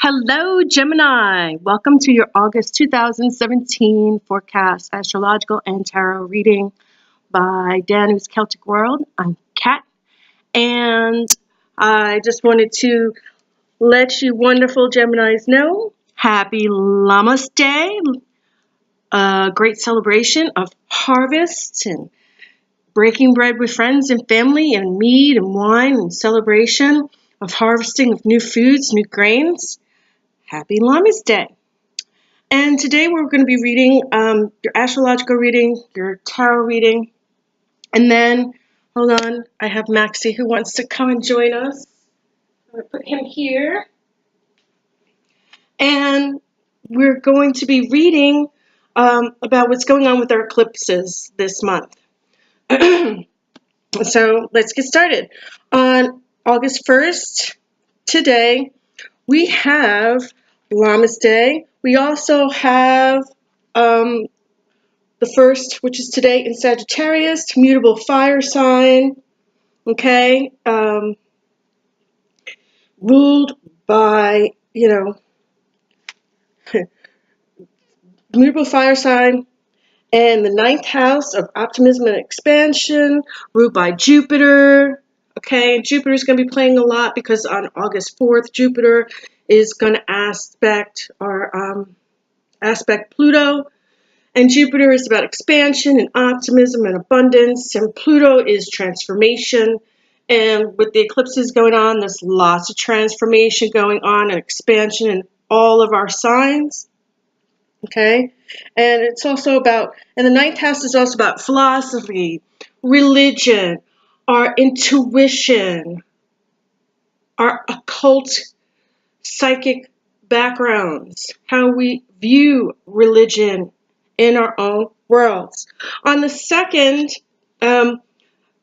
Hello, Gemini. Welcome to your August 2017 forecast, astrological and tarot reading by Danus Celtic World. I'm Kat, and I just wanted to let you wonderful Geminis know happy Lammas Day, a great celebration of harvest and breaking bread with friends and family and mead and wine and celebration of harvesting of new foods, new grains. Happy Lammas Day. And today we're going to be reading your astrological reading, your tarot reading, and then, hold on, I have Maxie who wants to come and join us. I'm going to put him here. And we're going to be reading about what's going on with our eclipses this month. So let's get started. On August 1st, today, we have Lammas Day. We also have the first, which is today in Sagittarius, mutable fire sign, okay, ruled by, mutable fire sign, and the ninth house of optimism and expansion, ruled by Jupiter, okay. Jupiter is going to be playing a lot because on August 4th, Jupiter is going to aspect Pluto. And Jupiter is about expansion and optimism and abundance, and Pluto is transformation. And with the eclipses going on, there's lots of transformation going on and expansion in all of our signs. Okay? And it's also about, and the ninth house is also about philosophy, religion, our intuition, our occult psychic backgrounds, how we view religion in our own worlds. On the 2nd,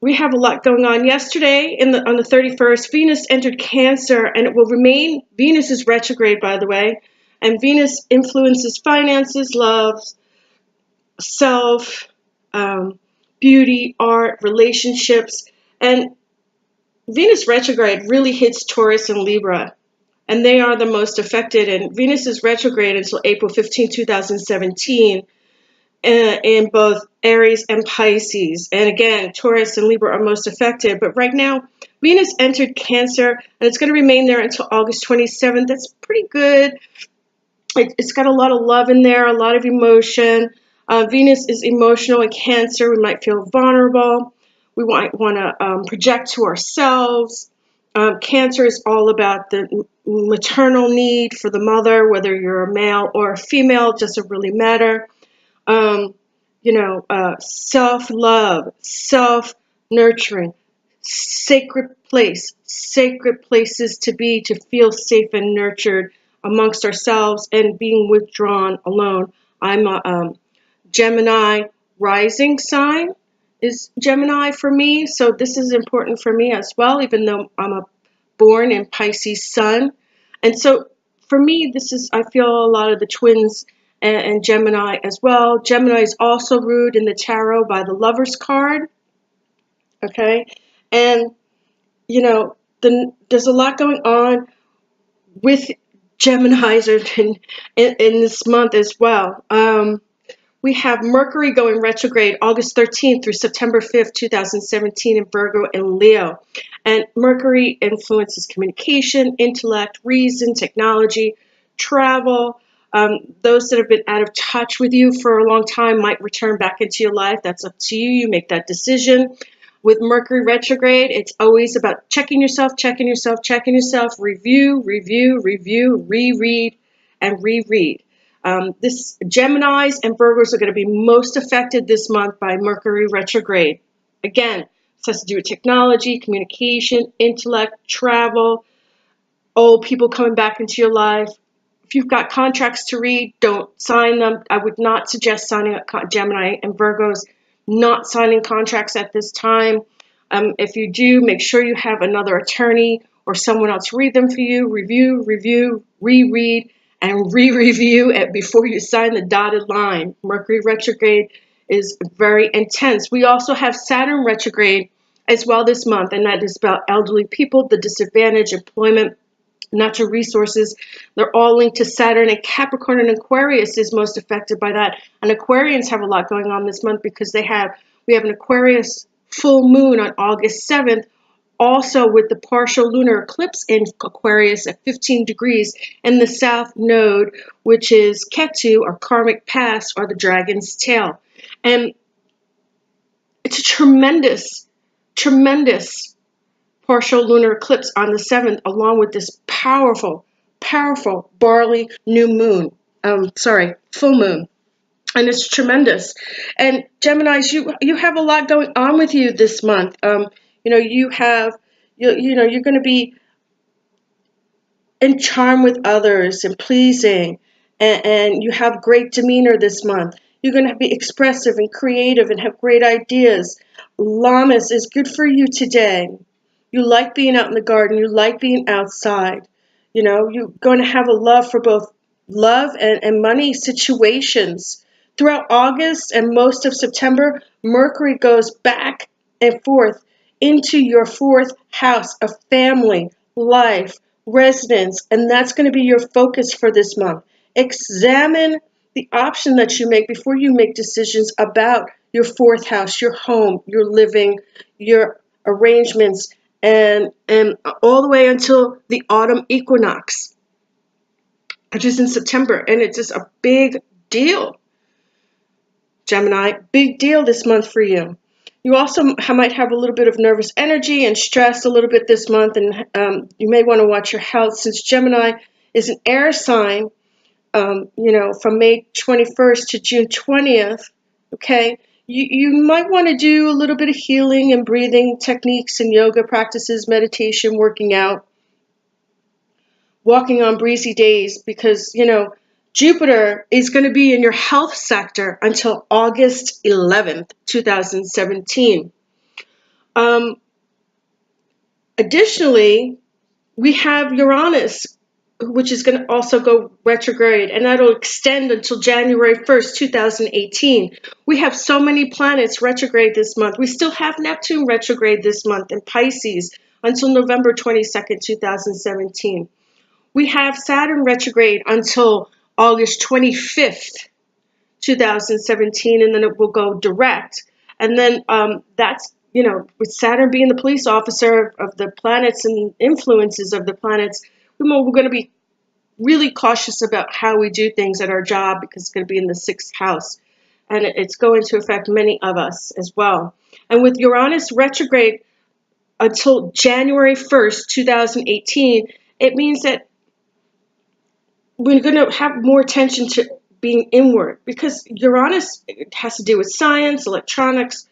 we have a lot going on. Yesterday, on the 31st, Venus entered Cancer, and it will remain. Venus is retrograde, by the way, and Venus influences finances, love, self, beauty, art, relationships, and Venus retrograde really hits Taurus and Libra, and they are the most affected. And Venus is retrograde until April 15, 2017. In both Aries and Pisces. And again, Taurus and Libra are most affected. But right now, Venus entered Cancer, and it's going to remain there until August 27th. That's pretty good. It's got a lot of love in there, a lot of emotion. Venus is emotional in Cancer. We might feel vulnerable. We might want to project to ourselves. Cancer is all about the maternal need for the mother, whether you're a male or a female, it doesn't really matter. Self-love, self-nurturing, sacred places to be, to feel safe and nurtured amongst ourselves and being withdrawn alone. I'm a Gemini rising sign is Gemini for me, so this is important for me as well, even though I'm born in Pisces sun. And so for me, I feel a lot of the twins and Gemini as well. Gemini is also ruled in the tarot by the Lover's card. Okay, and there's a lot going on with Geminis in this month as well. We have Mercury going retrograde August 13th through September 5th, 2017 in Virgo and Leo. And Mercury influences communication, intellect, reason, technology, travel. Those that have been out of touch with you for a long time might return back into your life. That's up to you. You make that decision. With Mercury retrograde, it's always about checking yourself, review, reread, and reread. This Geminis and Virgos are going to be most affected this month by Mercury retrograde. Again, this has to do with technology, communication, intellect, travel, old people coming back into your life. If you've got contracts to read, don't sign them. I would not suggest signing up Gemini and Virgos, not signing contracts at this time. If you do, make sure you have another attorney or someone else read them for you, review, reread, and re-review it before you sign the dotted line. Mercury retrograde is very intense. We also have Saturn retrograde as well this month, and that is about elderly people, the disadvantage, employment, natural resources. They're all linked to Saturn, and Capricorn and Aquarius is most affected by that. And Aquarians have a lot going on this month because we have an Aquarius full moon on August 7th, also with the partial lunar eclipse in Aquarius at 15 degrees, and the south node, which is Ketu, or karmic past, or the dragon's tail. And it's a tremendous, tremendous partial lunar eclipse on the 7th, along with this powerful, powerful barley new moon. Full moon. And it's tremendous. And Geminis, you have a lot going on with you this month. You're going to be in charm with others and pleasing, and you have great demeanor this month. You're going to be expressive and creative and have great ideas. Lammas is good for you today. You like being out in the garden. You like being outside. You're going to have a love for both love and money situations. Throughout August and most of September, Mercury goes back and forth into your fourth house of family, life, residence, and that's going to be your focus for this month. Examine the option that you make before you make decisions about your fourth house, your home, your living, your arrangements, and all the way until the autumn equinox, which is in September. And it's just a big deal, Gemini. Big deal this month for you. You also might have a little bit of nervous energy and stress a little bit this month, and you may want to watch your health, since Gemini is an air sign, from May 21st to June 20th, okay? You might want to do a little bit of healing and breathing techniques and yoga practices, meditation, working out, walking on breezy days, because, Jupiter is going to be in your health sector until August 11th, 2017. Additionally, we have Uranus, which is going to also go retrograde, and that'll extend until January 1st, 2018. We have so many planets retrograde this month. We still have Neptune retrograde this month in Pisces until November 22nd, 2017. We have Saturn retrograde until August 25th, 2017, and then it will go direct. And then that's, with Saturn being the police officer of the planets and influences of the planets, we're going to be really cautious about how we do things at our job, because it's going to be in the 6th house. And it's going to affect many of us as well. And with Uranus retrograde until January 1st, 2018, it means that we're going to have more attention to being inward, because Uranus has to do with science, electronics,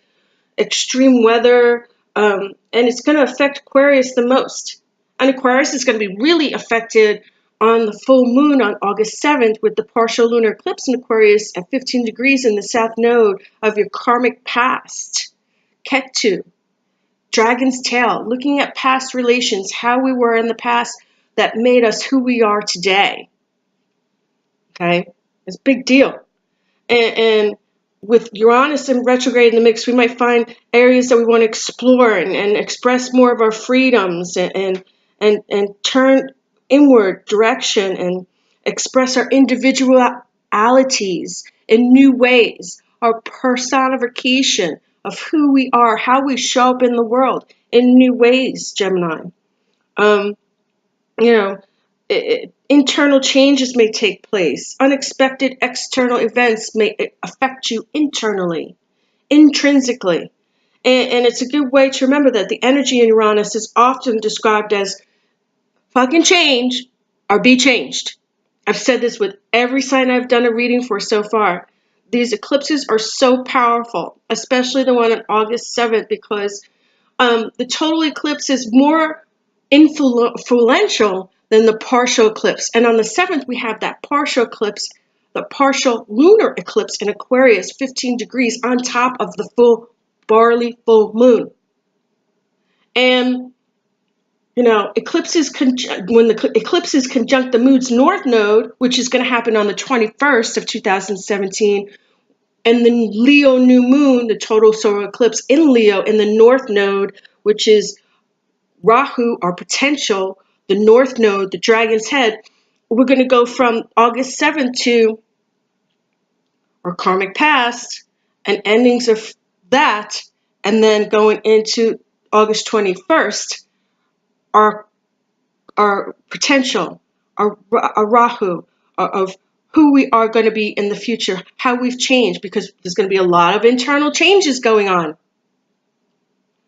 extreme weather, and it's going to affect Aquarius the most. And Aquarius is going to be really affected on the full moon on August 7th with the partial lunar eclipse in Aquarius at 15 degrees in the south node of your karmic past. Ketu, dragon's tail, looking at past relations, how we were in the past that made us who we are today. Okay, it's a big deal. And with Uranus in retrograde in the mix, we might find areas that we want to explore and express more of our freedoms and turn inward direction and express our individualities in new ways, our personification of who we are, how we show up in the world in new ways, Gemini. Internal changes may take place. Unexpected external events may affect you internally, intrinsically. And it's a good way to remember that the energy in Uranus is often described as fucking change or be changed. I've said this with every sign I've done a reading for so far. These eclipses are so powerful, especially the one on August 7th, because the total eclipse is more influential than the partial eclipse. And on the 7th, we have that partial eclipse, the partial lunar eclipse in Aquarius, 15 degrees on top of the full barley full moon. And, when the eclipse is conjunct the moon's north node, which is going to happen on the 21st of 2017, and the Leo new moon, the total solar eclipse in Leo in the north node, which is Rahu, our potential, the North Node, the Dragon's Head. We're going to go from August 7th to our karmic past and endings of that, and then going into August 21st, our potential, our Rahu, of who we are going to be in the future, how we've changed, because there's going to be a lot of internal changes going on.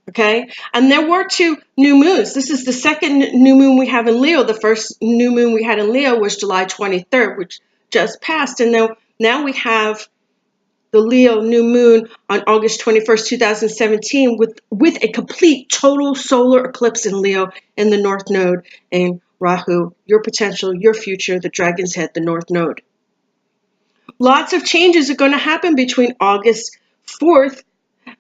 Okay, and there were 2 new moons. This is the second new moon we have in Leo. The first new moon we had in Leo was July 23rd, which just passed, and now we have the Leo new moon on August 21st, 2017, with a complete total solar eclipse in Leo in the North Node and Rahu, your potential, your future, the Dragon's Head, the North Node. Lots of changes are going to happen between August 4th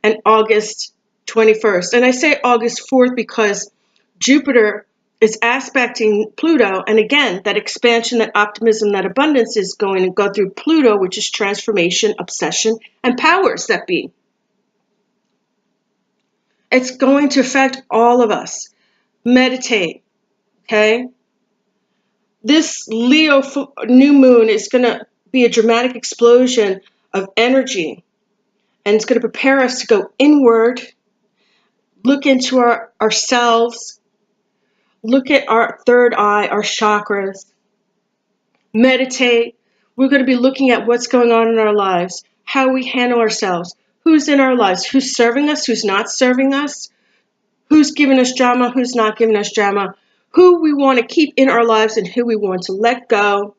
and August 21st. And I say August 4th because Jupiter is aspecting Pluto. And again, that expansion, that optimism, that abundance is going to go through Pluto, which is transformation, obsession, and powers that be. It's going to affect all of us. Meditate, okay? This Leo new moon is going to be a dramatic explosion of energy. And it's going to prepare us to go inward, look into ourselves, look at our third eye, our chakras, meditate. We're going to be looking at what's going on in our lives, how we handle ourselves, who's in our lives, who's serving us, who's not serving us, who's giving us drama, who's not giving us drama, who we want to keep in our lives and who we want to let go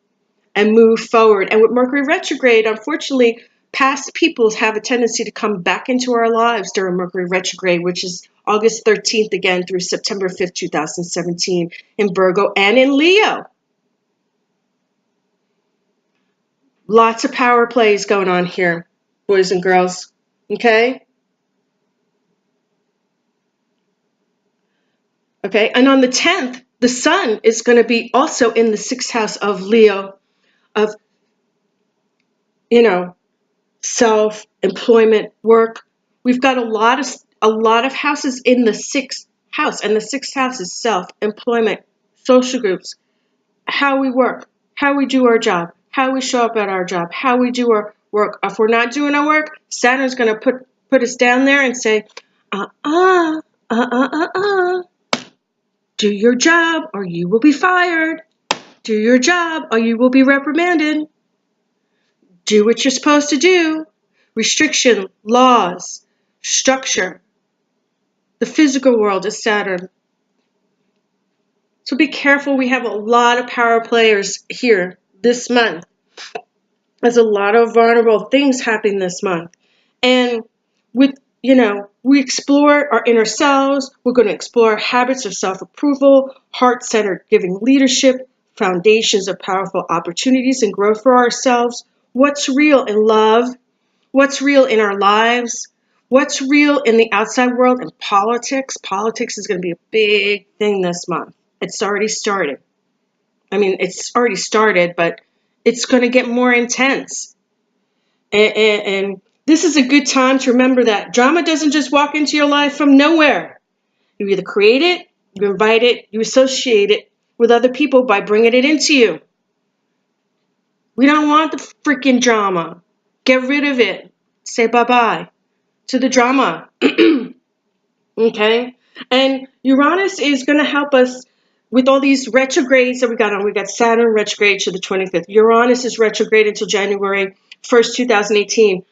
and move forward. And with Mercury retrograde, unfortunately, past peoples have a tendency to come back into our lives during Mercury retrograde, which is August 13th again through September 5th, 2017 in Virgo and in Leo. Lots of power plays going on here, boys and girls, okay? Okay, and on the 10th, the sun is going to be also in the 6th house of Leo, of, self-employment, work. We've got a lot of houses in the 6th house, and the 6th house is self-employment, social groups, how we work, how we do our job, how we show up at our job, how we do our work. If we're not doing our work, Saturn's going to put us down there and say, do your job or you will be fired. Do your job or you will be reprimanded. Do what you're supposed to do. Restriction, laws, structure. The physical world is Saturn. So be careful. We have a lot of power players here this month. There's a lot of vulnerable things happening this month. And we explore our inner selves. We're going to explore habits of self-approval, heart-centered giving leadership, foundations of powerful opportunities and growth for ourselves. What's real in love? What's real in our lives? What's real in the outside world and politics? Politics is going to be a big thing this month. It's already started. I mean, it's already started, but it's going to get more intense. And this is a good time to remember that drama doesn't just walk into your life from nowhere. You either create it, you invite it, you associate it with other people by bringing it into you. We don't want the freaking drama. Get rid of it. Say bye-bye to the drama. Okay? And Uranus is going to help us with all these retrogrades that we got on. We got Saturn retrograde to the 25th. Uranus is retrograde until January 1st, 2018.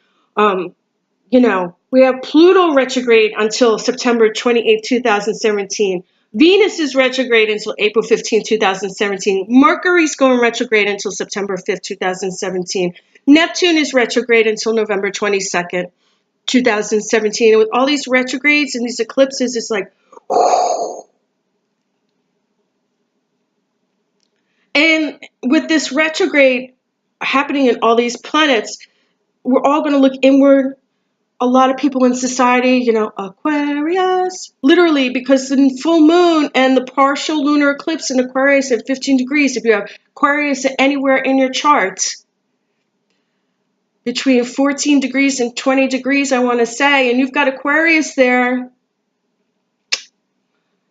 We have Pluto retrograde until September 28th, 2017. Venus is retrograde until April 15th, 2017. Mercury's going retrograde until September 5th, 2017. Neptune is retrograde until November 22nd, 2017. And with all these retrogrades and these eclipses, it's like, and with this retrograde happening in all these planets, we're all going to look inward. A lot of people in society, Aquarius, literally, because the full moon and the partial lunar eclipse in Aquarius at 15 degrees, if you have Aquarius anywhere in your charts, between 14 degrees and 20 degrees, I want to say, and you've got Aquarius there,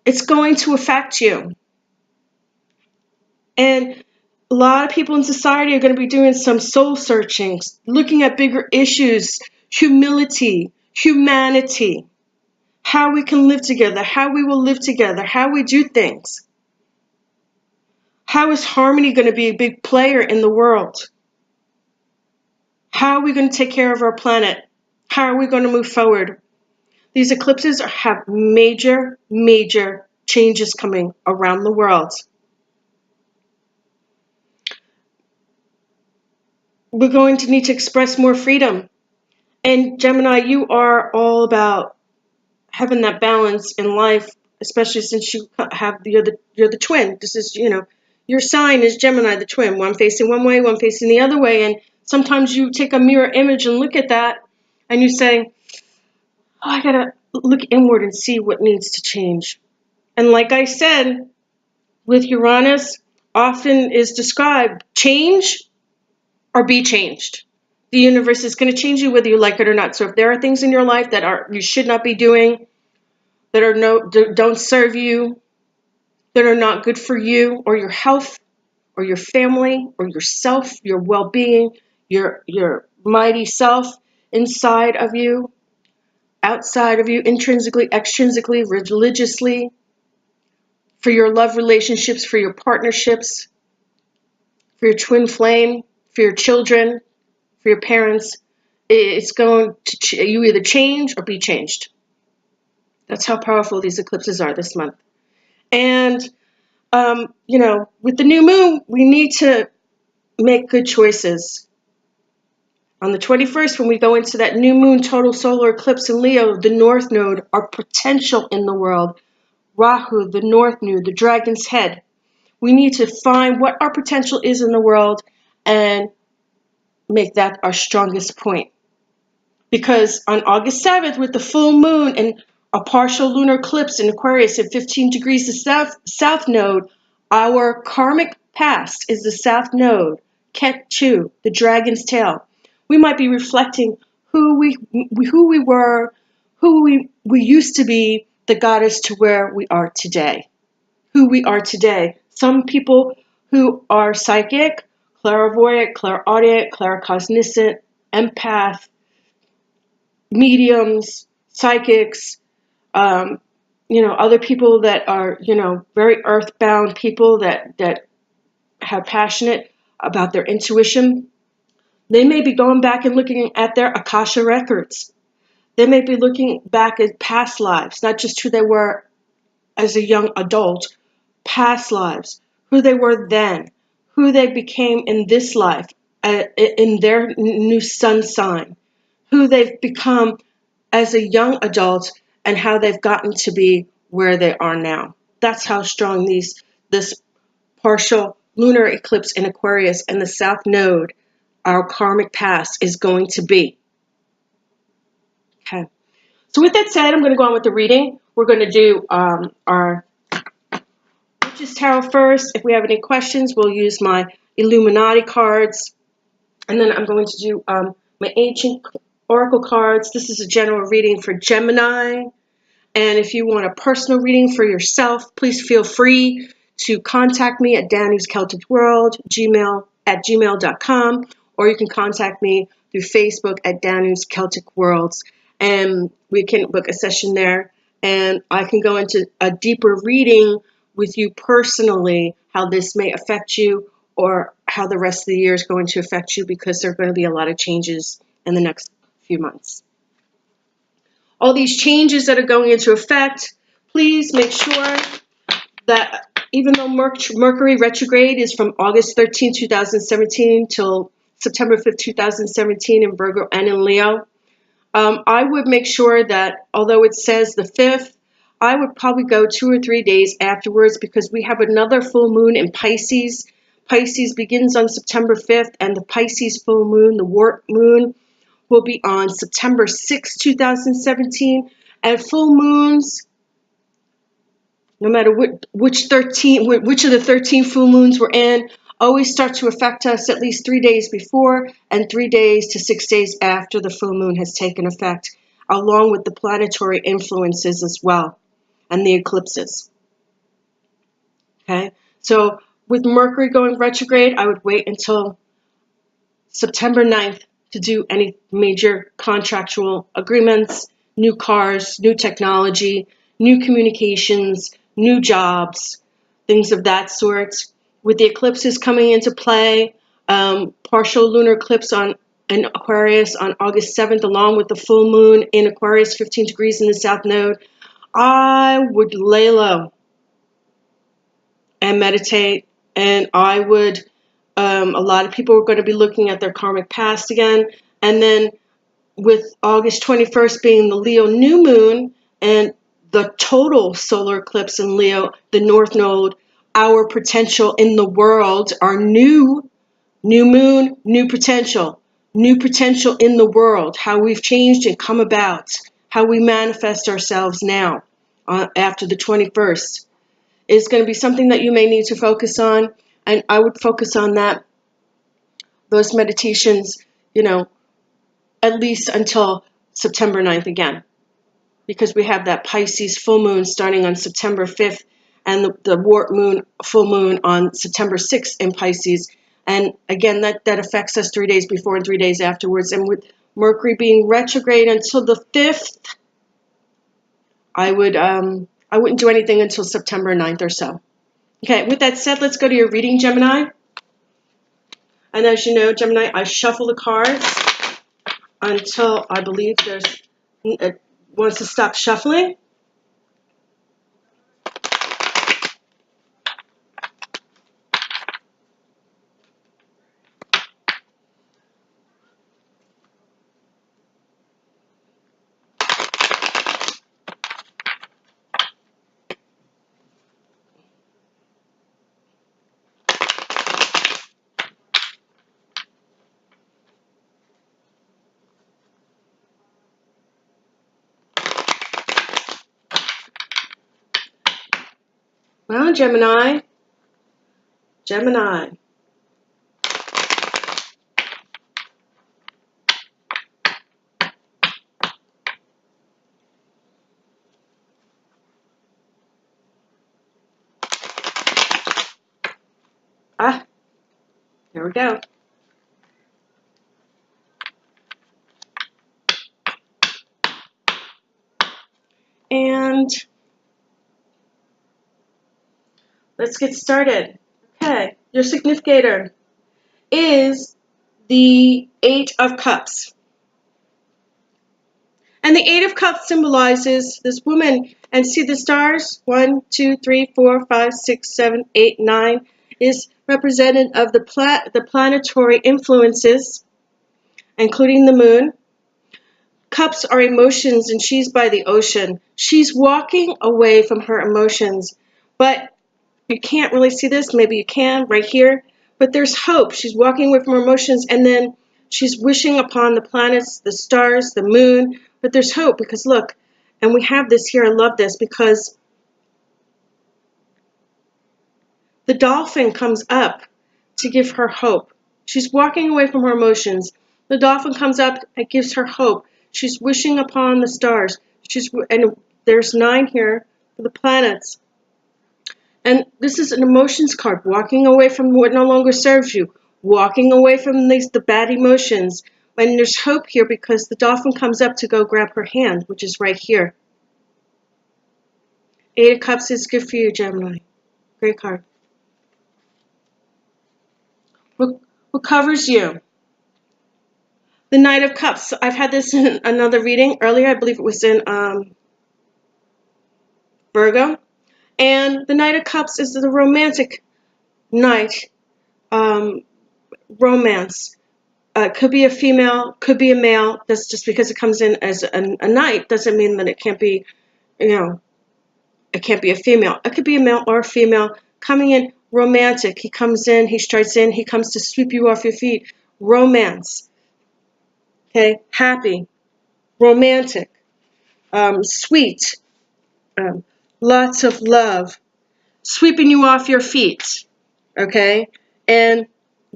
it's going to affect you. And a lot of people in society are going to be doing some soul searching, looking at bigger issues, humility, humanity, how we can live together, how we will live together, how we do things. How is harmony going to be a big player in the world? How are we going to take care of our planet? How are we going to move forward? These eclipses have major, major changes coming around the world. We're going to need to express more freedom. And Gemini, you are all about having that balance in life, especially since you have you're the twin. This is, your sign is Gemini, the twin. One facing one way, one facing the other way. And sometimes you take a mirror image and look at that, and you say, "Oh, I gotta look inward and see what needs to change." And like I said, with Uranus, often is described change or be changed. The universe is going to change you whether you like it or not. So if there are things in your life that you should not be doing, that don't serve you, that are not good for you or your health or your family or yourself, your well-being, your mighty self inside of you, outside of you, intrinsically, extrinsically, religiously, for your love relationships, for your partnerships, for your twin flame, for your children, for your parents. It's going to you either change or be changed. That's how powerful these eclipses are this month. And with the new moon, we need to make good choices. On the 21st, when we go into that new moon total solar eclipse in Leo, the North Node, our potential in the world, Rahu, the North Node, the dragon's head. We need to find what our potential is in the world and make that our strongest point. Because on August 7th, with the full moon and a partial lunar eclipse in Aquarius at 15 degrees the south node, our karmic past is the south node, Ketu, the dragon's tail. We might be reflecting who we were, who we used to be that got us to where we are today. Who we are today. Some people who are psychic, clairvoyant, clairaudient, claircognizant, empath, mediums, psychics, other people that are, very earthbound people that have passionate about their intuition. They may be going back and looking at their Akasha records. They may be looking back at past lives, not just who they were as a young adult, past lives, who they were then, who they became in this life, in their new sun sign, who they've become as a young adult, and how they've gotten to be where they are now. That's how strong this partial lunar eclipse in Aquarius and the South Node, our karmic past, is going to be. Okay. So with that said, I'm going to go on with the reading. We're going to do our Witches Tarot first. If we have any questions, we'll use my Illuminati cards. And then I'm going to do my Ancient Oracle cards. This is a general reading for Gemini. And if you want a personal reading for yourself, please feel free to contact me at Danus Celtic World, gmail.com, or you can contact me through Facebook at Danus Celtic Worlds, and we can book a session there, and I can go into a deeper reading with you personally, how this may affect you or how the rest of the year is going to affect you, because there are going to be a lot of changes in the next few months. All these changes that are going into effect, please make sure that even though Mercury retrograde is from August 13, 2017 till September 5, 2017 in Virgo and in Leo, I would make sure that although it says the 5th, I would probably go 2 or 3 days afterwards, because we have another full moon in Pisces. Pisces begins on September 5th, and the Pisces full moon, the wart moon, will be on September 6, 2017, and full moons, no matter which of the 13 full moons we're in, always start to affect us at least 3 days before and 3 days to 6 days after the full moon has taken effect, along with the planetary influences as well, and the eclipses. Okay, so with Mercury going retrograde, I would wait until September 9th to do any major contractual agreements, new cars, new technology, new communications, new jobs, things of that sort. With the eclipses coming into play, partial lunar eclipse in Aquarius on August 7th, along with the full moon in Aquarius, 15 degrees in the South Node, I would lay low and meditate, and I would, a lot of people are going to be looking at their karmic past again, and then with August 21st being the Leo new moon and the total solar eclipse in Leo, the North Node, our potential in the world, our new moon, new potential in the world, how we've changed and come about, how we manifest ourselves now after the 21st is going to be something that you may need to focus on. And I would focus on those meditations, at least until September 9th again, because we have that Pisces full moon starting on September 5th and the wart moon, full moon on September 6th in Pisces. And again, that affects us 3 days before and 3 days afterwards. And with Mercury being retrograde until the 5th, I wouldn't do anything until September 9th or so. Okay, with that said, let's go to your reading, Gemini. And as you know, Gemini, I shuffle the cards until I believe it wants to stop shuffling. Well, Gemini. Here we go. And let's get started. Okay, your significator is the Eight of Cups. And the Eight of Cups symbolizes this woman. And see the stars? 1, 2, 3, 4, 5, 6, 7, 8, 9 is representative of the planetary influences, including the moon. Cups are emotions, and she's by the ocean. She's walking away from her emotions, but you can't really see this. Maybe you can right here, but there's hope. She's walking away from her emotions, and then she's wishing upon the planets, the stars, the moon, but there's hope because look, and we have this here. I love this because the dolphin comes up to give her hope. She's walking away from her emotions. The dolphin comes up and gives her hope. She's wishing upon the stars. And there's 9 here for the planets. And this is an emotions card, walking away from what no longer serves you, walking away from the bad emotions. And there's hope here because the dolphin comes up to go grab her hand, which is right here. 8 of Cups is good for you, Gemini. Great card. What covers you? The Knight of Cups. I've had this in another reading earlier. I believe it was in Virgo. And the Knight of Cups is the romantic knight. Romance. Could be a female, could be a male. That's just because it comes in as a knight doesn't mean that it can't be, it can't be a female. It could be a male or a female coming in romantic. He comes in, he strides in, he comes to sweep you off your feet. Romance. Okay, happy, romantic, sweet, lots of love, sweeping you off your feet. Okay, and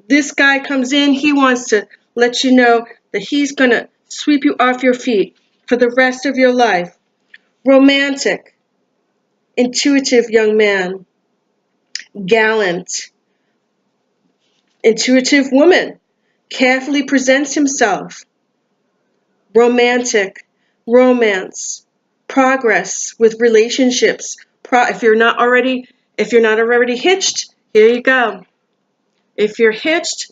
this guy comes in, he wants to let you know that he's going to sweep you off your feet for the rest of your life. Romantic, intuitive young man, gallant, intuitive woman, carefully presents himself. Romantic, romance, progress with relationships. If you're not already hitched, here you go. If you're hitched,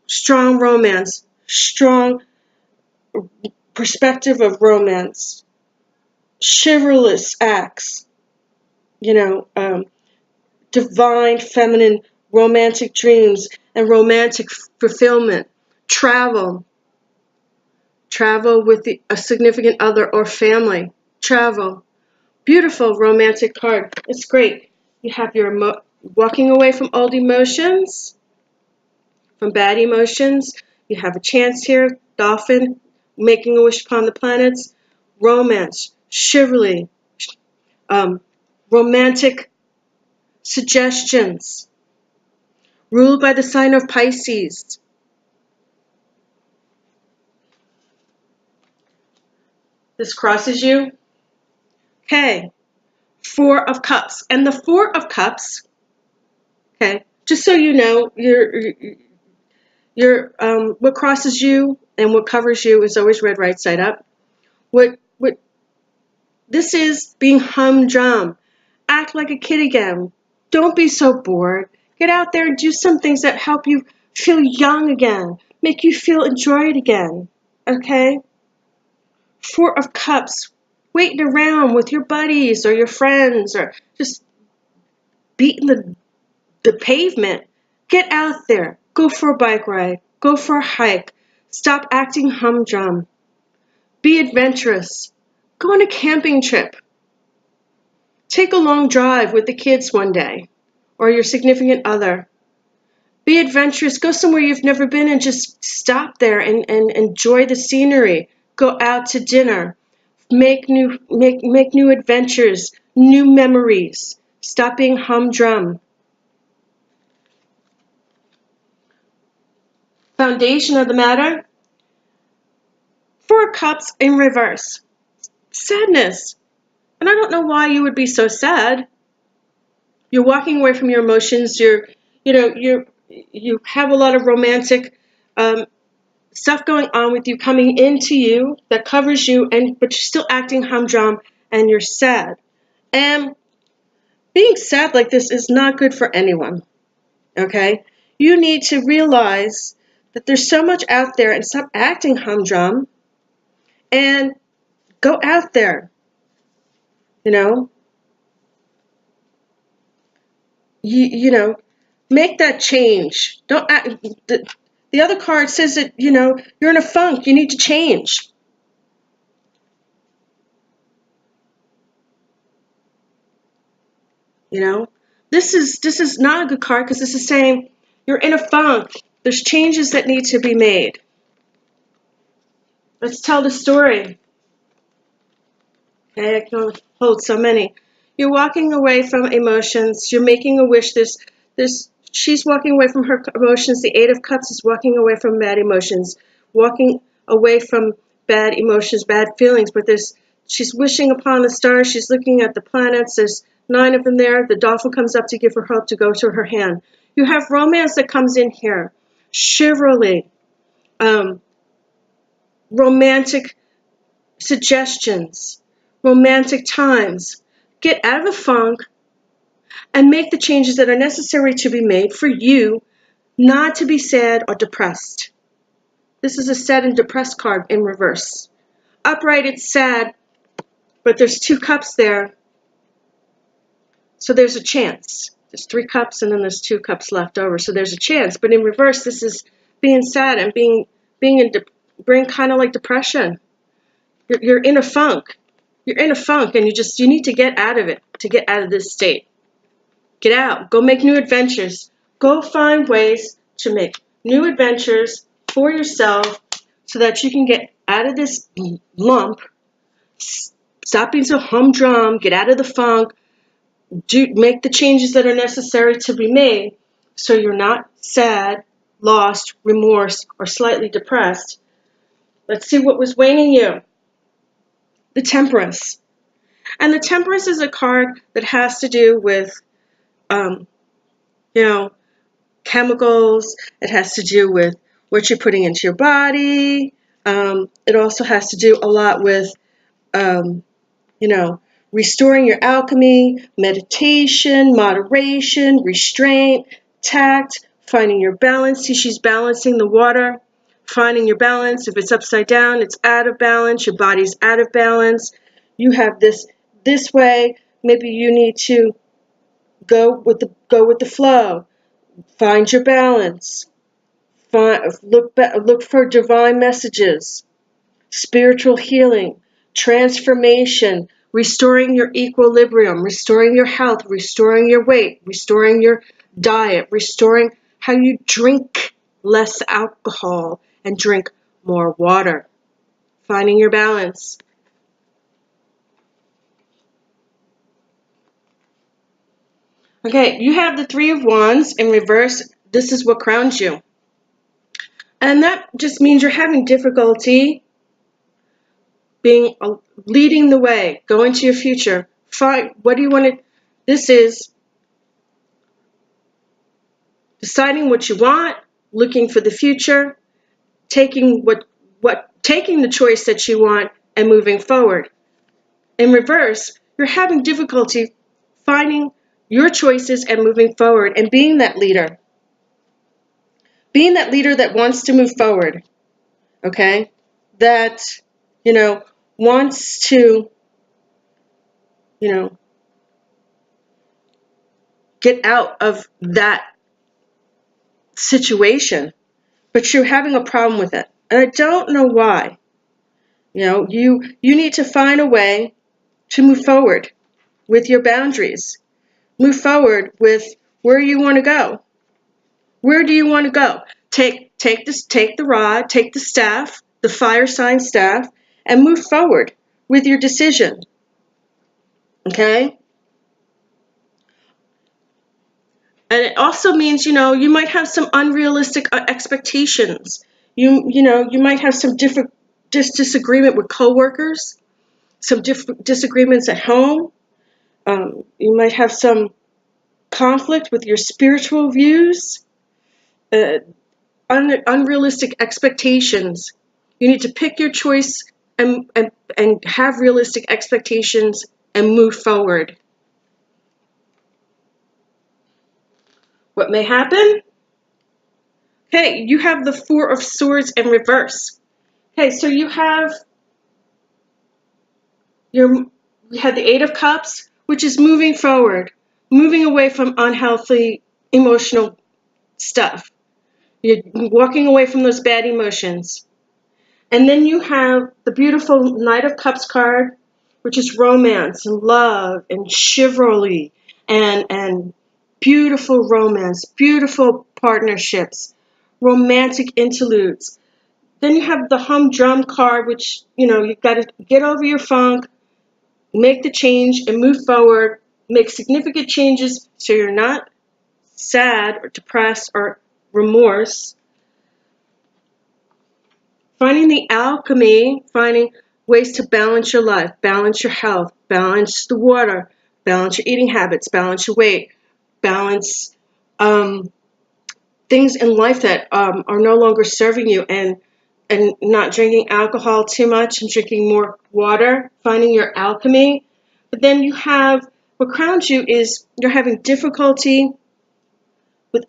strong romance, strong perspective of romance, chivalrous acts, divine feminine romantic dreams and romantic fulfillment, travel with a significant other or family, travel. Beautiful romantic card. It's great. You have your walking away from old emotions, from bad emotions. You have a chance here. Dolphin, making a wish upon the planets. Romance, chivalry, romantic suggestions. Ruled by the sign of Pisces. This crosses you. Okay. Four of Cups. And the Four of Cups, okay, just so you know, what crosses you and what covers you is always red right side up. What this is being humdrum. Act like a kid again. Don't be so bored. Get out there and do some things that help you feel young again. Make you feel enjoyed again. Okay? Four of Cups. Waiting around with your buddies or your friends or just beating the pavement. Get out there. Go for a bike ride. Go for a hike. Stop acting humdrum. Be adventurous. Go on a camping trip. Take a long drive with the kids one day or your significant other. Be adventurous. Go somewhere you've never been and just stop there and enjoy the scenery. Go out to dinner. Make new adventures, new memories. Stop being humdrum. Foundation of the matter. Four of Cups in reverse. Sadness. And I don't know why you would be so sad. You're walking away from your emotions. You have a lot of romantic stuff going on with you coming into you that covers you, but you're still acting humdrum and you're sad. And being sad like this is not good for anyone. Okay? You need to realize that there's so much out there and stop acting humdrum and go out there. Make that change. Don't act, the other card says that, you're in a funk. You need to change. This is not a good card because this is saying you're in a funk. There's changes that need to be made. Let's tell the story. Okay, I can only hold so many. You're walking away from emotions. You're making a wish. She's walking away from her emotions. The Eight of Cups is walking away from bad emotions, walking away from bad emotions, bad feelings. But she's wishing upon the stars. She's looking at the planets. There's 9 of them there. The dolphin comes up to give her hope to go to her hand. You have romance that comes in here. Chivalry, romantic suggestions, romantic times. Get out of the funk and make the changes that are necessary to be made for you not to be sad or depressed. This is a sad and depressed card in reverse. Upright, it's sad, but there's 2 cups there. So there's a chance. There's 3 cups and then there's 2 cups left over. So there's a chance. But in reverse, this is being sad and being bring kind of like depression. You're in a funk. You're in a funk and you need to get out of it, to get out of this state. Get out. Go make new adventures. Go find ways to make new adventures for yourself so that you can get out of this lump. Stop being so humdrum. Get out of the funk. Make the changes that are necessary to be made so you're not sad, lost, remorse, or slightly depressed. Let's see what was weighing you. The Temperance. And the Temperance is a card that has to do with, chemicals. It has to do with what you're putting into your body. It also has to do a lot with, you know, restoring your alchemy, meditation, moderation, restraint, tact, finding your balance. See, she's balancing the water, finding your balance. If it's upside down, it's out of balance. Your body's out of balance. You have this way. Maybe you need to go with the flow. Find your balance. Look for divine messages, spiritual healing, transformation, restoring your equilibrium, restoring your health, restoring your weight, restoring your diet, restoring how you drink less alcohol and drink more water. Finding your balance. Okay, you have the Three of Wands in reverse. This is what crowns you. And that just means you're having difficulty leading the way, go into your future. Find what do you want to. This is deciding what you want, looking for the future, taking taking the choice that you want and moving forward. In reverse, you're having difficulty finding your choices and moving forward and being that leader. Being that leader that wants to move forward. Okay? That, wants to, get out of that situation, but you're having a problem with it. And I don't know why. You need to find a way to move forward with your boundaries. Move forward with where you want to go. Where do you want to go? Take the rod, take the staff, the fire sign staff, and move forward with your decision. Okay? And it also means, you might have some unrealistic expectations. You might have some different disagreement with coworkers, some different disagreements at home. You might have some conflict with your spiritual views, unrealistic expectations. You need to pick your choice and have realistic expectations and move forward. What may happen? Okay, you have the Four of Swords in reverse. Okay, so you have the Eight of Cups, which is moving forward, moving away from unhealthy emotional stuff. You're walking away from those bad emotions. And then you have the beautiful Knight of Cups card, which is romance and love and chivalry and beautiful romance, beautiful partnerships, romantic interludes. Then you have the humdrum card, which, you've got to get over your funk, make the change and move forward, make significant changes so you're not sad or depressed or remorse. Finding the alchemy, finding ways to balance your life, balance your health, balance the water, balance your eating habits, balance your weight, balance things in life that are no longer serving you, and not drinking alcohol too much and drinking more water, finding your alchemy. But then you have, what crowns you is you're having difficulty with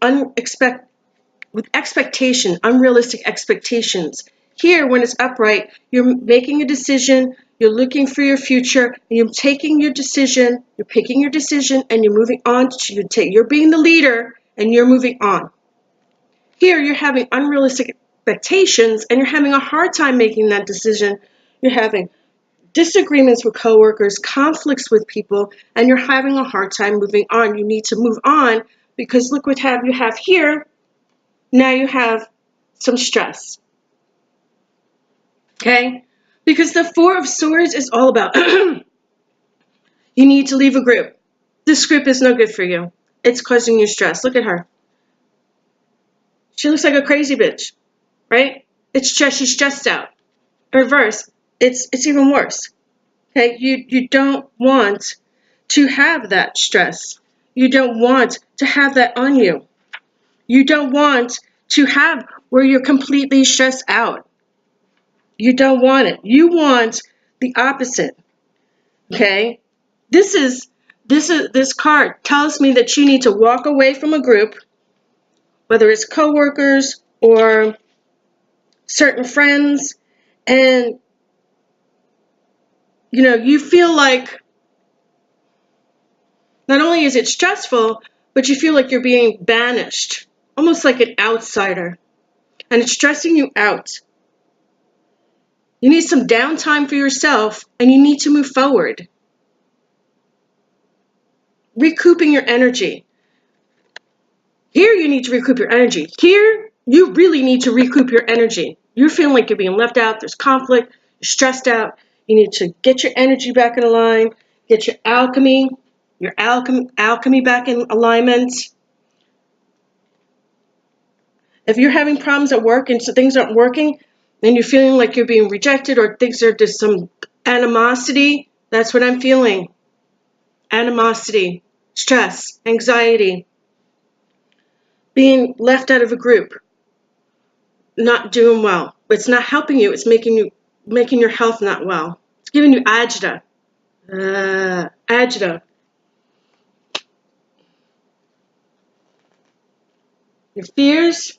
expectation, unrealistic expectations. Here, when it's upright, you're making a decision, you're looking for your future, and you're taking your decision, you're picking your decision, and you're moving on. You're being the leader, and you're moving on. Here, you're having unrealistic expectations, and you're having a hard time making that decision. You're having disagreements with coworkers, conflicts with people, and you're having a hard time moving on. You need to move on because look what you have here. Now you have some stress. Okay? Because the Four of Swords is all about you need to leave a group. This group is no good for you. It's causing you stress. Look at her. She looks like a crazy bitch, right? She's stressed out. Reverse, it's even worse. Okay? You don't want to have that stress. You don't want to have that on you. You don't want to have where you're completely stressed out. You don't want it. You want the opposite. Okay? This card tells me that you need to walk away from a group, whether it's coworkers or certain friends, and you feel like not only is it stressful, but you feel like you're being banished, almost like an outsider, and it's stressing you out. You need some downtime for yourself, and you need to move forward. Recouping your energy. Here you need to recoup your energy. Here you really need to recoup your energy. You're feeling like you're being left out. There's conflict. You're stressed out. You need to get your energy back in line. Get your alchemy back in alignment. If you're having problems at work and so things aren't working, and you're feeling like you're being rejected or things are just some animosity, that's what I'm feeling. Animosity, stress, anxiety, being left out of a group, not doing well. It's not helping you. It's making your health not well. It's giving you agita. Agita. Your fears.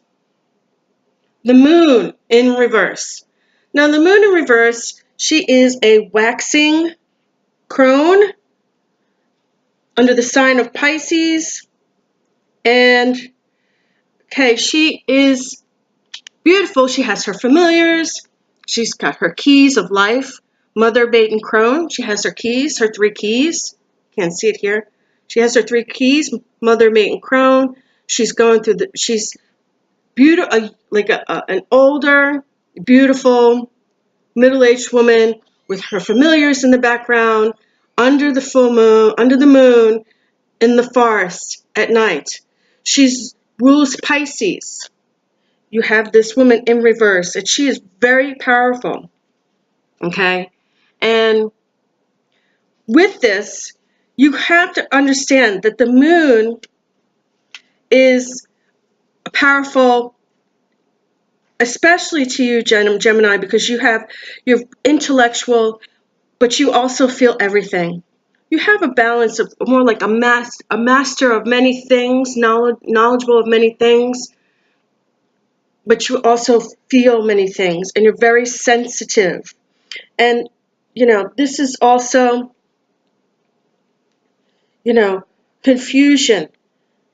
The moon in reverse. Now the moon in reverse, she is a waxing crone under the sign of Pisces. And okay, she is beautiful. She has her familiars. She's got her keys of life. Mother, maiden, crone. She has her keys, her 3 keys. Can't see it here. She has her 3 keys. Mother, maiden, crone. She's beautiful, like an older, beautiful, middle-aged woman with her familiars in the background, under the moon, in the forest at night. She's rules Pisces. You have this woman in reverse, and she is very powerful. Okay? And with this, you have to understand that the moon is powerful, especially to you, Gemini, because you're intellectual, but you also feel everything. You have a balance of more like a master of many things, knowledgeable of many things, but you also feel many things, and you're very sensitive. And, this is also, confusion,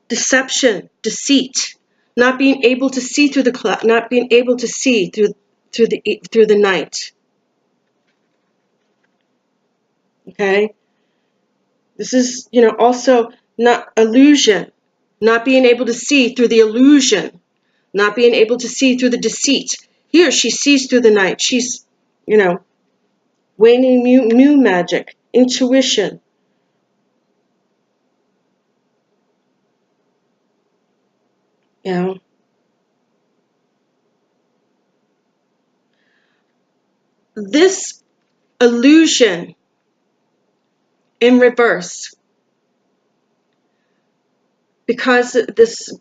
deception, deceit, not being able to see through the cloud, not being able to see through the night. Okay? This is, also not illusion, not being able to see through the illusion, not being able to see through the deceit. Here, she sees through the night. She's, waning new magic, intuition. This illusion in reverse, because this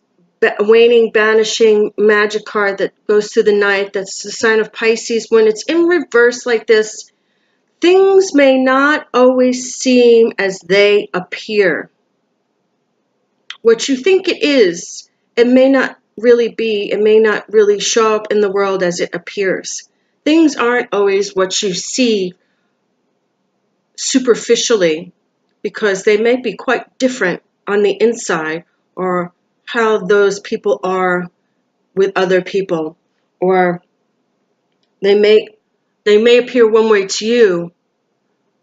waning, banishing magic card that goes through the night, that's the sign of Pisces. When it's in reverse like this, things may not always seem as they appear. What you think it is, it may not really be, it may not really show up in the world as it appears. Things aren't always what you see superficially, because they may be quite different on the inside, or how those people are with other people, or they may appear one way to you,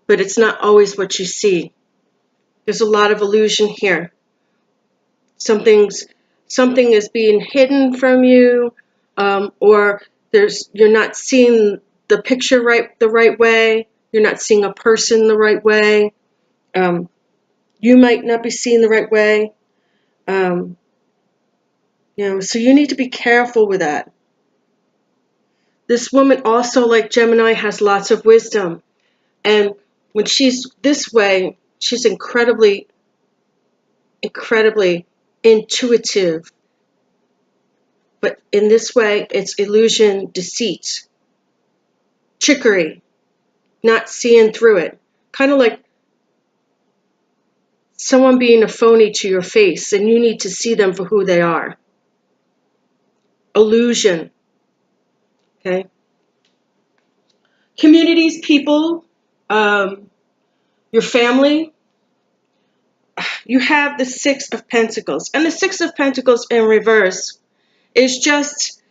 but it's not always what you see. There's a lot of illusion here. Something is being hidden from you, or you're not seeing the picture the right way. You're not seeing a person the right way. You might not be seeing the right way. So you need to be careful with that. This woman also, like Gemini, has lots of wisdom. And when she's this way, she's incredibly, incredibly intuitive. But in this way, it's illusion, deceit, trickery, not seeing through it. Kind of like someone being a phony to your face, and you need to see them for who they are. Illusion. Okay? Communities, people, your family. You have the Six of Pentacles. And the Six of Pentacles in reverse is just,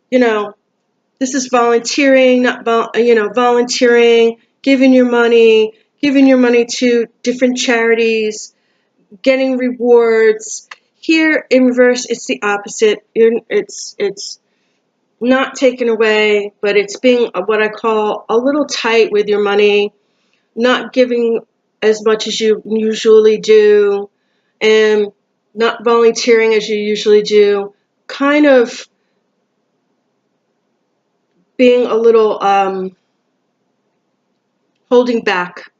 this is volunteering, volunteering, giving your money to different charities, getting rewards. Here in reverse, it's the opposite. It's not taken away, but it's being what I call a little tight with your money, not giving as much as you usually do, and not volunteering as you usually do, kind of being a little holding back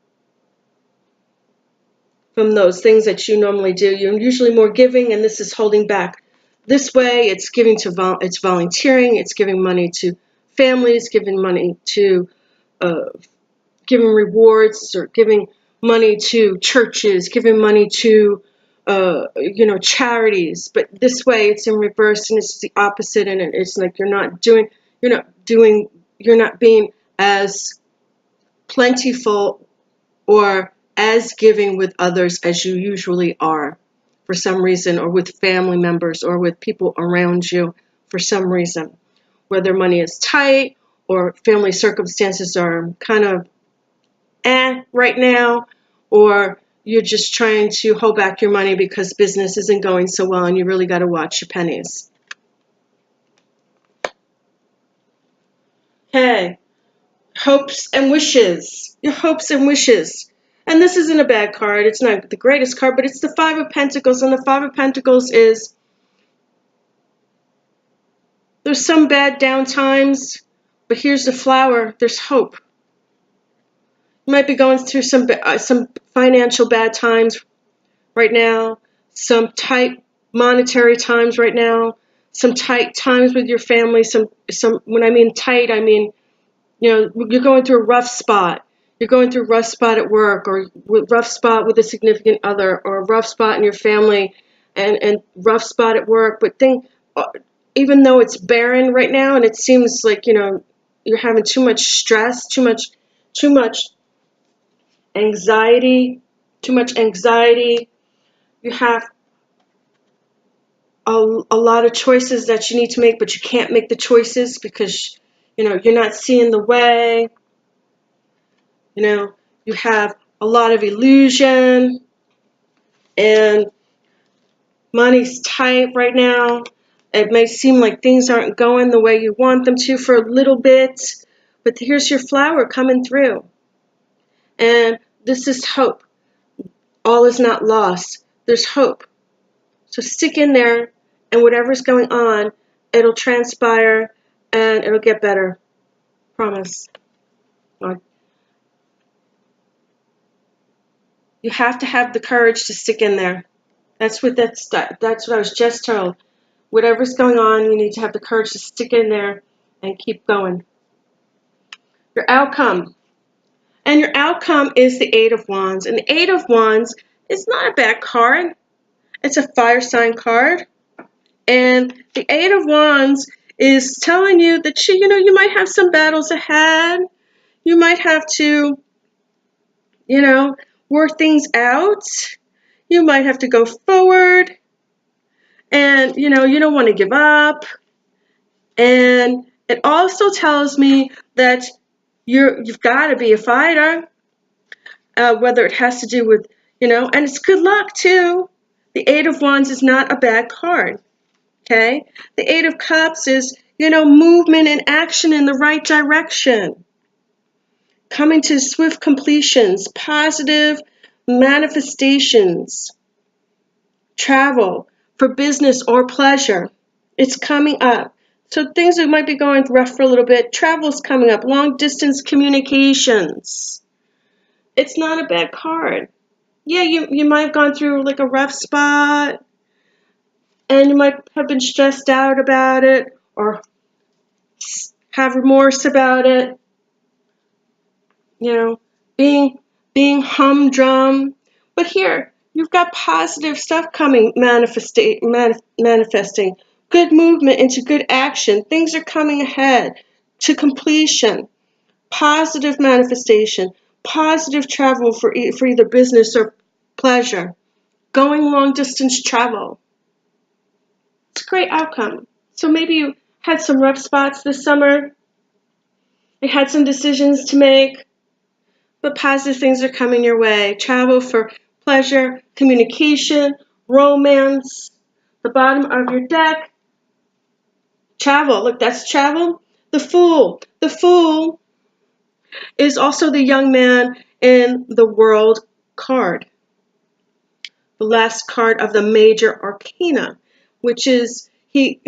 from those things that you normally do. You're usually more giving, and this is holding back. This way, it's giving to it's volunteering, it's giving money to families, giving money to giving rewards, or giving money to churches, giving money to charities. But this way, it's in reverse, and it's the opposite, and it's like you're not being as plentiful or as giving with others as you usually are for some reason, or with family members, or with people around you for some reason. Whether money is tight or family circumstances are kind of right now, or you're just trying to hold back your money because business isn't going so well and you really got to watch your pennies. Okay. Hopes and wishes. Your hopes and wishes. And this isn't a bad card. It's not the greatest card, but it's the Five of Pentacles. And the Five of Pentacles is, there's some bad down times, but here's the flower. There's hope. You might be going through some financial bad times right now, some tight monetary times right now, some tight times with your family. Some when I mean tight, I mean, you're going through a rough spot. You're going through a rough spot at work, or rough spot with a significant other, or a rough spot in your family, and rough spot at work. But even though it's barren right now, and it seems like you're having too much stress, too much anxiety, you have a lot of choices that you need to make, but you can't make the choices because you're not seeing the way. You have a lot of illusion, and money's tight right now. It may seem like things aren't going the way you want them to for a little bit, but here's your flower coming through. And this is hope. All is not lost. There's hope. So stick in there, and whatever's going on, it'll transpire, and it'll get better. Promise. You have to have the courage to stick in there. That's what I was just told. Whatever's going on, you need to have the courage to stick in there and keep going. Your outcome. And your outcome is the Eight of Wands. And the Eight of Wands is not a bad card. It's a fire sign card. And the Eight of Wands is telling you that you might have some battles ahead. You might have to, work things out. You might have to go forward. And, you don't want to give up. And it also tells me that you've got to be a fighter, whether it has to do with, and it's good luck too. The Eight of Wands is not a bad card, okay? The Eight of Cups is, movement and action in the right direction. Coming to swift completions, positive manifestations, travel for business or pleasure. It's coming up. So things that might be going rough for a little bit, travel's coming up, long distance communications. It's not a bad card. Yeah, you might have gone through like a rough spot, and you might have been stressed out about it or have remorse about it. You know, being humdrum. But here, you've got positive stuff coming, manifesting. Good movement into good action. Things are coming ahead to completion. Positive manifestation. Positive travel for either business or pleasure. Going long distance travel. It's a great outcome. So maybe you had some rough spots this summer. You had some decisions to make, but positive things are coming your way. Travel for pleasure, communication, romance. The bottom of your deck. Travel. Look, that's travel. The Fool. The Fool is also the young man in the World card. The last card of the major arcana, which is here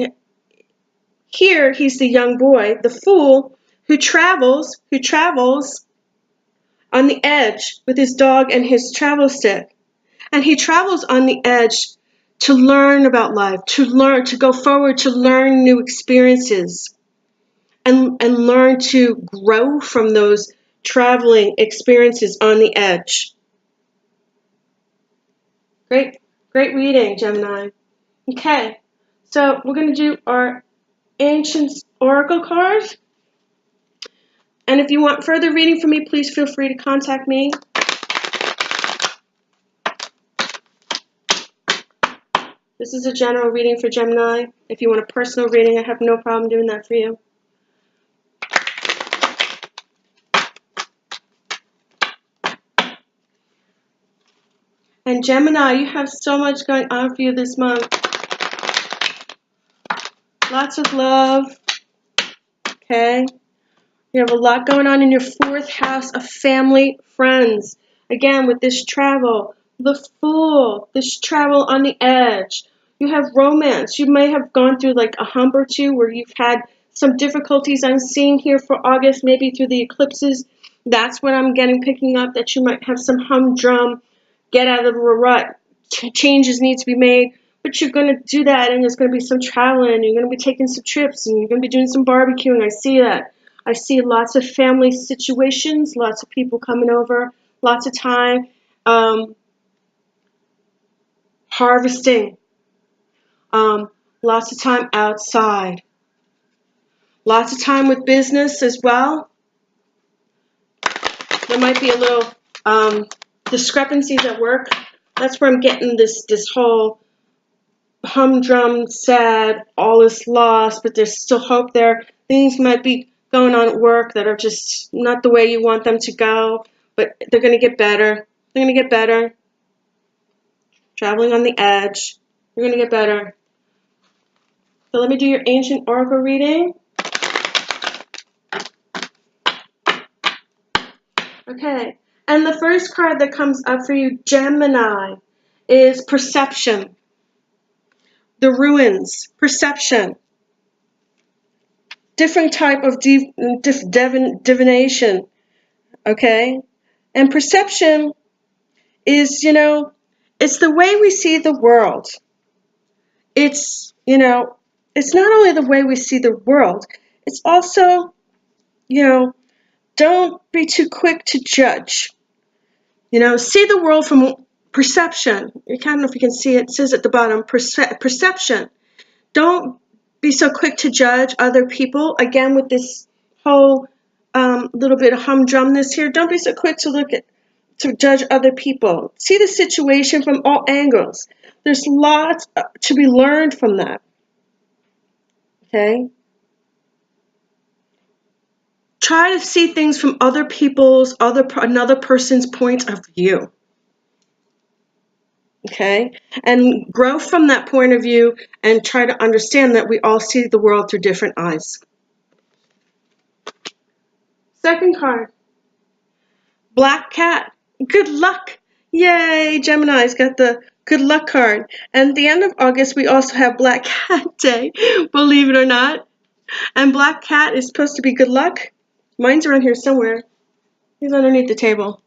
he's the young boy, the fool, who travels on the edge with his dog and his travel stick. And he travels on the edge to learn about life, to go forward, to learn new experiences, and learn to grow from those traveling experiences on the edge. Great reading, Gemini. Okay, so we're going to do our Ancient Oracle cards. And if you want further reading from me, please feel free to contact me. This is a general reading for Gemini. If you want a personal reading, I have no problem doing that for you. And Gemini, you have so much going on for you this month. Lots of love. Okay? You have a lot going on in your 4th house of family, friends. Again, with this travel, the Fool, this travel on the edge. You have romance. You may have gone through like a hump or two where you've had some difficulties. I'm seeing here for August, maybe through the eclipses. That's what I'm picking up, that you might have some humdrum, get out of the rut. Changes need to be made. But you're going to do that, and there's going to be some traveling. You're going to be taking some trips, and you're going to be doing some barbecuing. I see that. I see lots of family situations, lots of people coming over, lots of time harvesting, lots of time outside, lots of time with business as well. There might be a little discrepancies at work. That's where I'm getting this whole humdrum, sad, all is lost, but there's still hope there. Things might be going on at work that are just not the way you want them to go, but they're going to get better. They're going to get better. Traveling on the edge. You're going to get better. So let me do your Ancient Oracle reading. Okay. And the first card that comes up for you, Gemini, is Perception. The Ruins. Perception. Different type of divination. Okay? And perception is, it's the way we see the world. It's, it's not only the way we see the world, it's also, don't be too quick to judge. See the world from perception. I don't know if you can see it. It says at the bottom, perception. Don't be so quick to judge other people. Again, with this whole little bit of humdrumness here, don't be so quick to judge other people. See the situation from all angles. There's lots to be learned from that. Okay? Try to see things from another person's point of view. Okay? And grow from that point of view and try to understand that we all see the world through different eyes. Second card. Black Cat. Good luck. Yay, Gemini's got the good luck card. And at the end of August, we also have Black Cat Day, believe it or not. And Black Cat is supposed to be good luck. Mine's around here somewhere. He's underneath the table.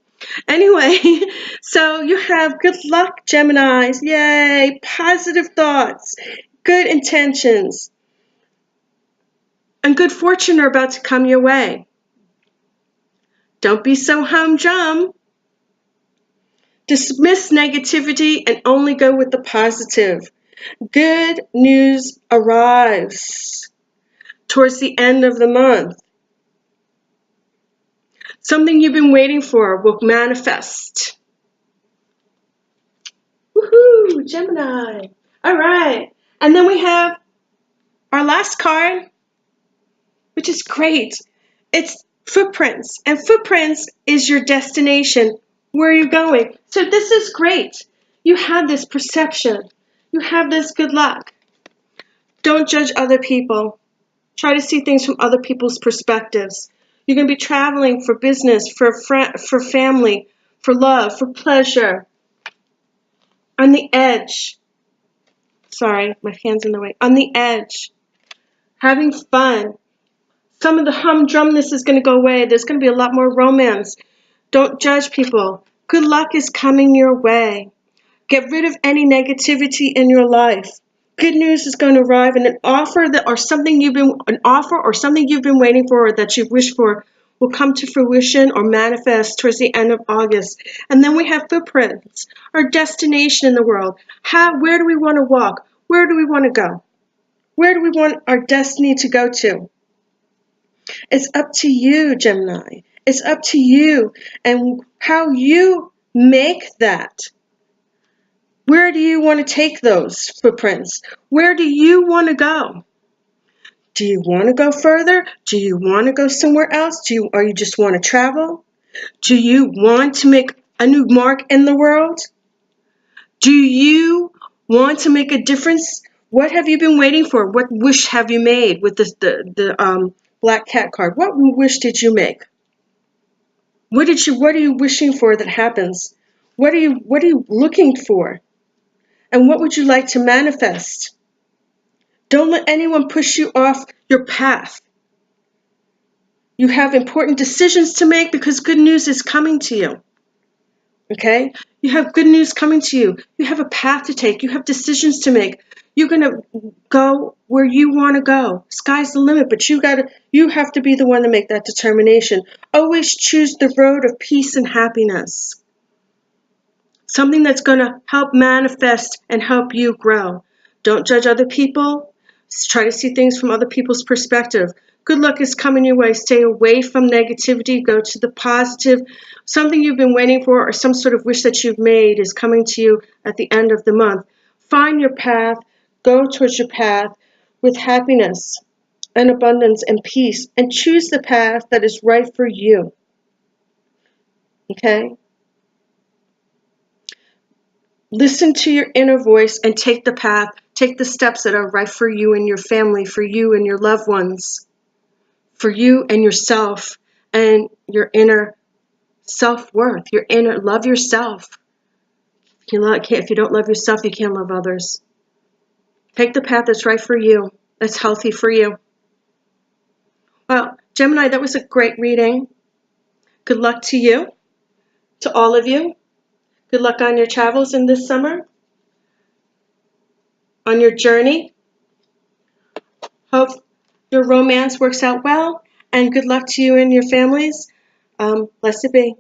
Anyway, so you have good luck, Geminis. Yay! Positive thoughts, good intentions, and good fortune are about to come your way. Don't be so humdrum. Dismiss negativity and only go with the positive. Good news arrives towards the end of the month. Something you've been waiting for will manifest. Woohoo, Gemini. All right. And then we have our last card, which is great. It's footprints. And footprints is your destination. Where are you going? So this is great. You have this perception. You have this good luck. Don't judge other people. Try to see things from other people's perspectives. You're going to be traveling for business, for family, for love, for pleasure. On the edge. Sorry, my hand's in the way. On the edge. Having fun. Some of the humdrumness is going to go away. There's going to be a lot more romance. Don't judge people. Good luck is coming your way. Get rid of any negativity in your life. Good news is going to arrive, and an offer or something you've been waiting for or that you've wished for will come to fruition or manifest towards the end of August. And then we have footprints, our destination in the world. Where do we want to walk? Where do we want to go? Where do we want our destiny to go to? It's up to you, Gemini. It's up to you and how you make that. Where do you want to take those footprints? Where do you want to go? Do you want to go further? Do you want to go somewhere else? Or you just want to travel? Do you want to make a new mark in the world? Do you want to make a difference? What have you been waiting for? What wish have you made with the Black Cat card? What wish did you make? What are you wishing for that happens? What are you looking for? And what would you like to manifest? Don't let anyone push you off your path. You have important decisions to make because good news is coming to you. Okay? You have good news coming to you. You have a path to take. You have decisions to make. You're going to go where you want to go. Sky's the limit, but you have to be the one to make that determination. Always choose the road of peace and happiness. Something that's going to help manifest and help you grow. Don't judge other people. Try to see things from other people's perspective. Good luck is coming your way. Stay away from negativity. Go to the positive. Something you've been waiting for or some sort of wish that you've made is coming to you at the end of the month. Find your path. Go towards your path with happiness and abundance and peace. And choose the path that is right for you. Okay? Listen to your inner voice and take the path. Take the steps that are right for you and your family, for you and your loved ones, for you and yourself and your inner self-worth, your inner love yourself. If you don't love yourself, you can't love others. Take the path that's right for you, that's healthy for you. Well, Gemini, that was a great reading. Good luck to you, to all of you. Good luck on your travels in this summer, on your journey. Hope your romance works out well, and good luck to you and your families. Blessed be.